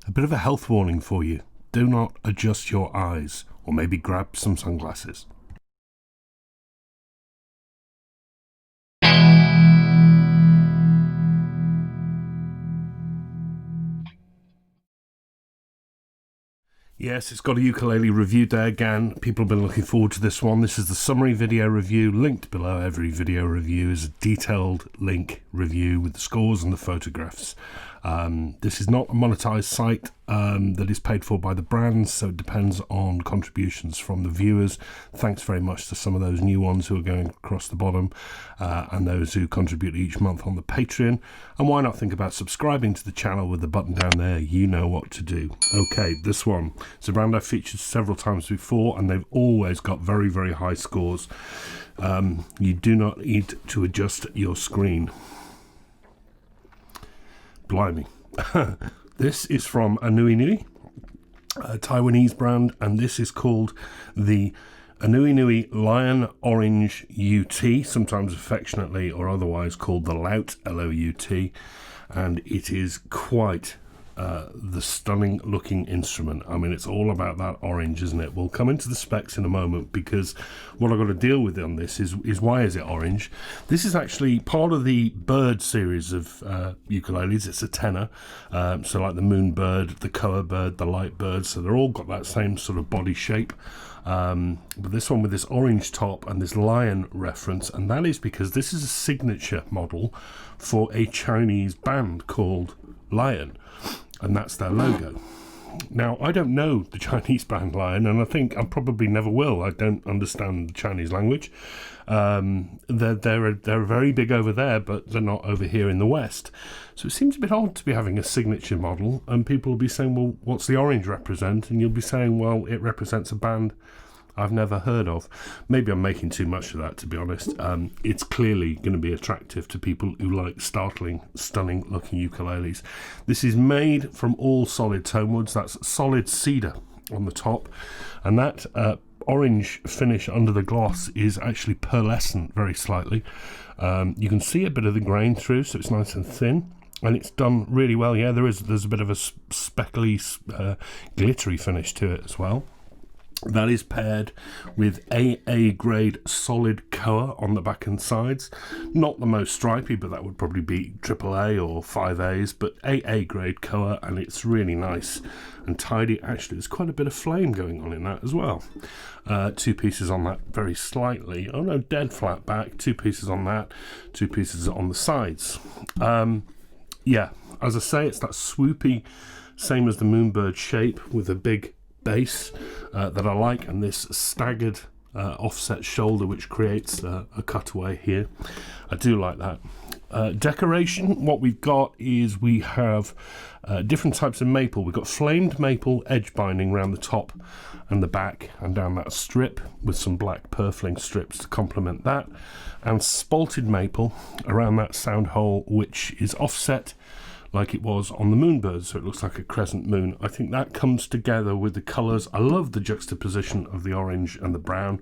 A bit of a health warning for you. Do not adjust your eyes, or maybe grab some sunglasses. Yes, it's GotAUkulele review day again. People have been looking forward to this one. This is the summary video review. Linked below every video review is a detailed link review with the scores and the photographs. This is not a monetized site that is paid for by the brands, so it depends on contributions from the viewers. Thanks very much to some of those new ones who are going across the bottom and those who contribute each month on the Patreon. And why not think about subscribing to the channel with the button down there? You know what to do. Okay, this one. It's a brand I've featured several times before, and they've always got very, very high scores. You do not need to adjust your screen. Blimey. This is from aNueNue, a Taiwanese brand, and this is called the aNueNue Lion Orange UT, sometimes affectionately or otherwise called the Lout, L-O-U-T, and it is quite the stunning looking instrument. I mean, it's all about that orange, isn't it? We'll come into the specs in a moment, because what I've got to deal with on this is why is it orange? This is actually part of the bird series of ukuleles. It's a tenor, so like the moon bird, the koa bird, the light bird, so they're all got that same sort of body shape. But this one with this orange top and this lion reference, and that is because this is a signature model for a Chinese band called Lion, and that's their logo. Now, I don't know the Chinese band Lion, and I think I probably never will. I don't understand the Chinese language. They're very big over there, but they're not over here in the West. So it seems a bit odd to be having a signature model, and people will be saying, well, what's the orange represent? And you'll be saying, well, it represents a band I've never heard of. Maybe I'm making too much of that, to be honest. It's clearly going to be attractive to people who like startling, stunning looking ukuleles. This is made from all solid tone woods. That's solid cedar on the top, and that orange finish under the gloss is actually pearlescent very slightly. You can see a bit of the grain through, so it's nice and thin, and it's done really well. Yeah, there's a bit of a speckly, glittery finish to it as well. That is paired with AA grade solid koa on the back and sides. Not the most stripy, but that would probably be AAA or 5As, but AA grade koa, and it's really nice and tidy. Actually, there's quite a bit of flame going on in that as well. Two pieces on that very slightly. Oh no, dead flat back. Two pieces on that, two pieces on the sides. Yeah, as I say, it's that swoopy, same as the moonbird shape with a big base that I like, and this staggered offset shoulder which creates a cutaway here. I do like that. Decoration, what we've got is we have different types of maple. We've got flamed maple edge binding around the top and the back and down that strip with some black purfling strips to complement that, and spalted maple around that sound hole which is offset like it was on the moonbird, so it looks like a crescent moon. I think that comes together with the colours. I love the juxtaposition of the orange and the brown,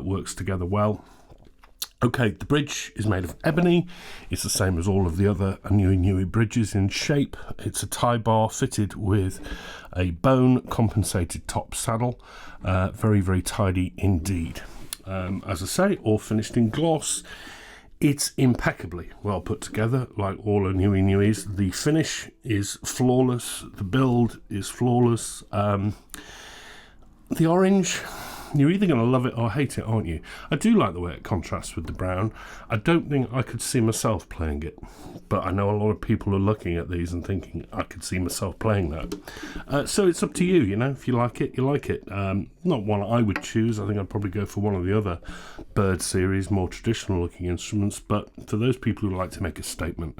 works together well. Okay, the bridge is made of ebony. It's the same as all of the other aNueNue bridges in shape. It's a tie bar fitted with a bone compensated top saddle. Very, very tidy indeed. As I say, all finished in gloss. It's impeccably well put together, like all aNueNue's. The finish is flawless. The build is flawless. The orange, you're either going to love it or hate it, aren't you? I do like the way it contrasts with the brown. I don't think I could see myself playing it, but I know a lot of people are looking at these and thinking I could see myself playing that. So it's up to you, you know. If you like it, you like it. Not one I would choose. I think I'd probably go for one of the other bird series, more traditional looking instruments, but for those people who like to make a statement,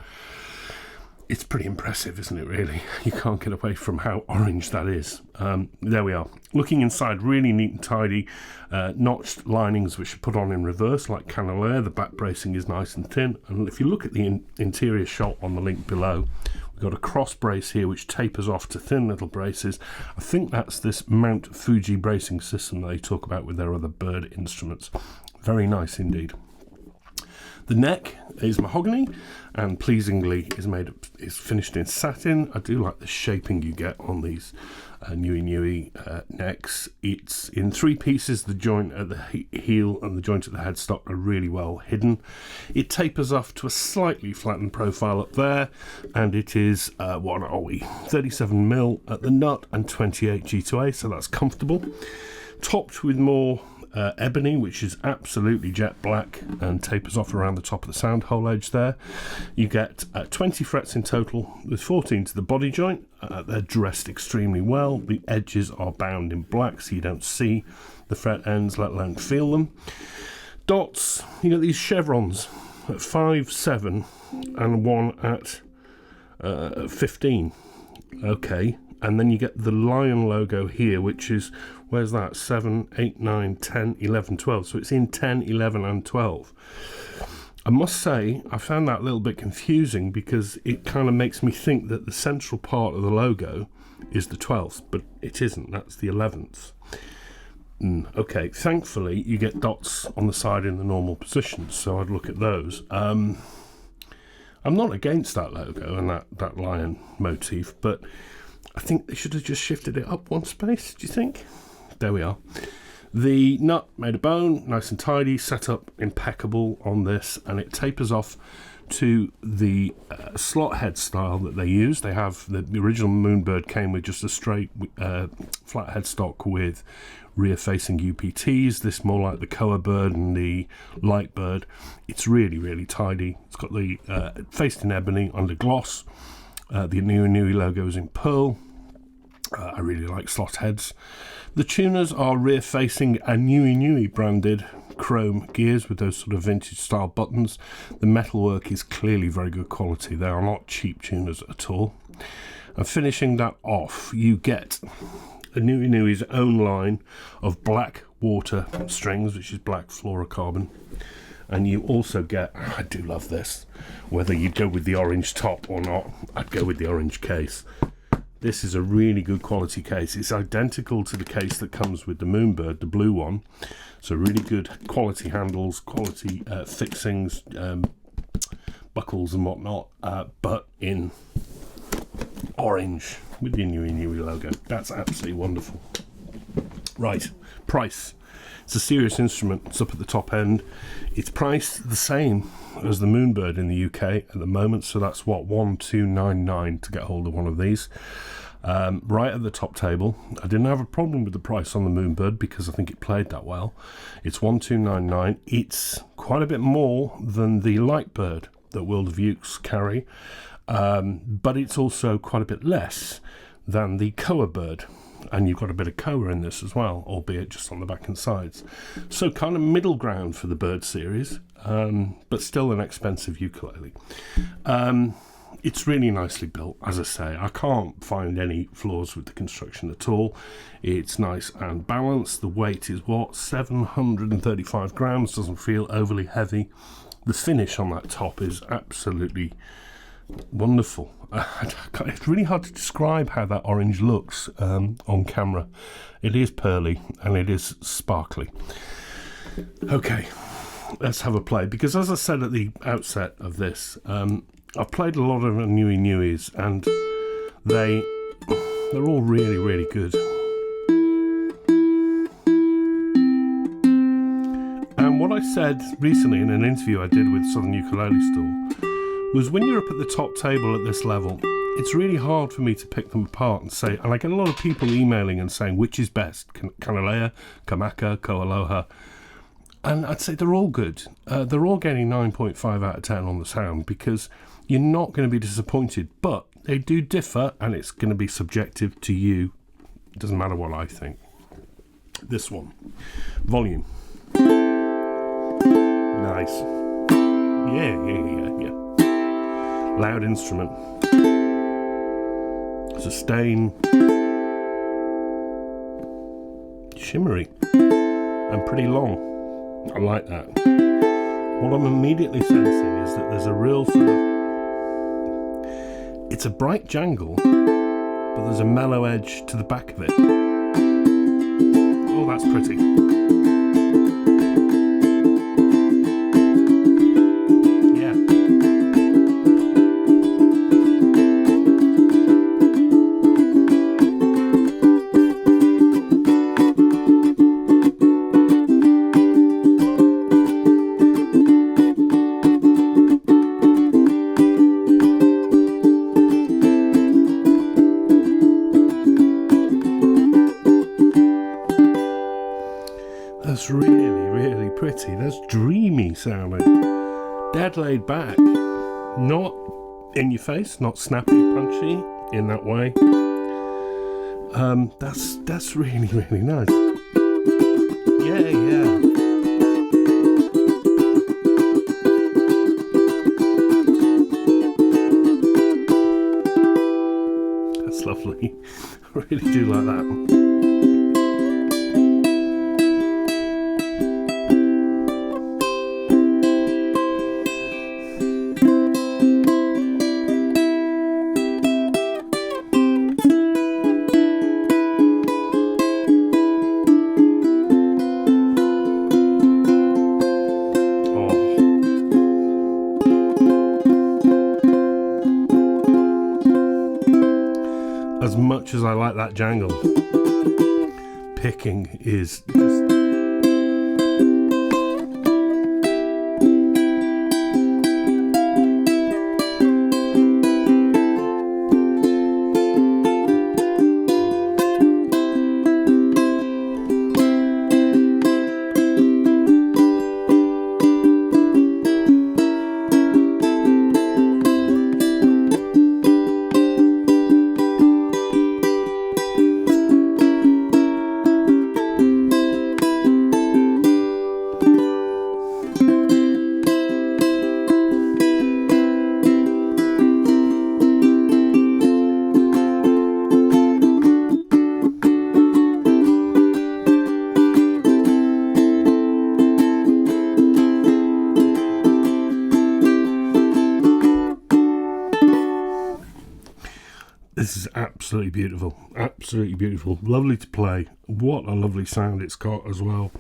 it's pretty impressive, isn't it, really? You can't get away from how orange that is. There we are. Looking inside, really neat and tidy. Notched linings which are put on in reverse, like Canolaire. The back bracing is nice and thin. And if you look at the interior shot on the link below, we've got a cross brace here which tapers off to thin little braces. I think that's this Mount Fuji bracing system they talk about with their other bird instruments. Very nice indeed. The neck is mahogany, and pleasingly is finished in satin. I do like the shaping you get on these aNueNue necks. It's in 3 pieces. The joint at the heel and the joint at the headstock are really well hidden. It tapers off to a slightly flattened profile up there, and it is 37mm at the nut and 28 G2A, so that's comfortable. Topped with more ebony, which is absolutely jet black and tapers off around the top of the sound hole edge there. You get 20 frets in total, with 14 to the body joint. They're dressed extremely well. The edges are bound in black, so you don't see the fret ends, let alone feel them. Dots, you get these chevrons at 5, 7 and one at 15. Okay, and then you get the lion logo here, which is, where's that, 7, 8, 9, 10, 11, 12. So it's in 10, 11 and 12. I must say, I found that a little bit confusing because it kind of makes me think that the central part of the logo is the 12th, but it isn't. That's the 11th. Okay, thankfully you get dots on the side in the normal positions, so I'd look at those. I'm not against that logo and that lion motif, but I think they should have just shifted it up one space, do you think? There we are. The nut made of bone, nice and tidy, set up impeccable on this, and it tapers off to the slot head style that they use. They have, the original Moonbird came with just a straight flat headstock with rear-facing UPTs. This more like the Koa Bird and the Light Bird. It's really, really tidy. It's got the faced in ebony under gloss. The aNueNue logo is in pearl. I really like slot heads. The tuners are rear-facing aNueNue branded chrome gears with those sort of vintage style buttons. The metalwork is clearly very good quality. They are not cheap tuners at all. And finishing that off, you get aNueNue's own line of black water strings, which is black fluorocarbon. And you also get, I do love this, whether you go with the orange top or not, I'd go with the orange case. This is a really good quality case. It's identical to the case that comes with the Moonbird, the blue one. So really good quality handles, quality fixings, buckles and whatnot, but in orange with the aNueNue logo. That's absolutely wonderful. Right, price. It's a serious instrument. It's up at the top end. It's priced the same as the Moonbird in the UK at the moment, so that's what, 1299 to get hold of one of these. Right at the top table. I didn't have a problem with the price on the Moonbird because I think it played that well. It's 1299. It's quite a bit more than the Light Bird that World of Ukes carry, but it's also quite a bit less than the Koa Bird. And you've got a bit of Koa in this as well, albeit just on the back and sides. So kind of middle ground for the Bird series, but still an expensive ukulele. It's really nicely built, as I say. I can't find any flaws with the construction at all. It's nice and balanced. The weight is, 735 grams, doesn't feel overly heavy. The finish on that top is absolutely wonderful. It's really hard to describe how that orange looks on camera. It is pearly and it is sparkly. Okay, let's have a play, because as I said at the outset of this, I've played a lot of aNueNues and they're all really, really good. And what I said recently in an interview I did with Southern Ukulele Store was, when you're up at the top table at this level, it's really hard for me to pick them apart and say, and I get a lot of people emailing and saying which is best, Kanalea, Kamaka, Koaloha, and I'd say they're all good. They're all getting 9.5 out of 10 on the sound, because you're not going to be disappointed, but they do differ and it's going to be subjective to you. It doesn't matter what I think. This one, volume. Nice. Yeah. Loud instrument. Sustain. Shimmery. And pretty long. I like that. What I'm immediately sensing is that there's a real sort of... It's a bright jangle, but there's a mellow edge to the back of it. Oh, that's pretty. That's really pretty. That's dreamy sounding. Dead laid back. Not in your face, not snappy, punchy in that way. That's really nice. Yeah. That's lovely. I really do like that. As much as I like that jangle, picking is just... This is absolutely beautiful. Lovely to play. What a lovely sound it's got as well.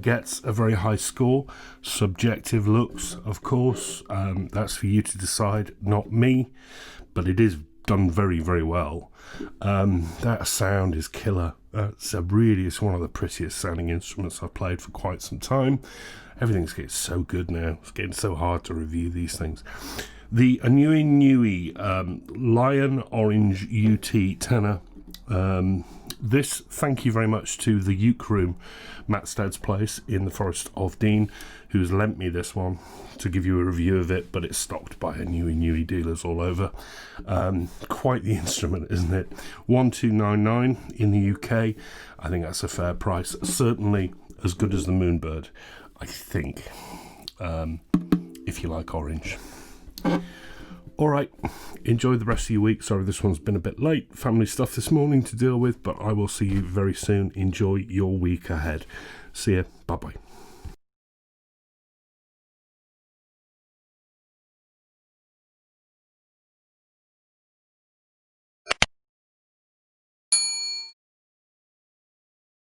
Gets a very high score. Subjective looks, of course. That's for you to decide, not me. But it is done very well. That sound is killer. It's one of the prettiest sounding instruments I've played for quite some time. Everything's getting so good now. It's getting so hard to review these things. The aNueNue Lion Orange UT Tenor. This, thank you very much to the Uke Room, Matt Stead's place in the Forest of Dean, who's lent me this one to give you a review of it, but it's stocked by aNueNue dealers all over. Quite the instrument, isn't it? 1299 in the UK. I think that's a fair price. Certainly as good as the Moonbird, I think, if you like orange. Alright, enjoy the rest of your week. Sorry this one's been a bit late. Family stuff this morning to deal with, but I will see you very soon. Enjoy your week ahead. See ya. Bye-bye.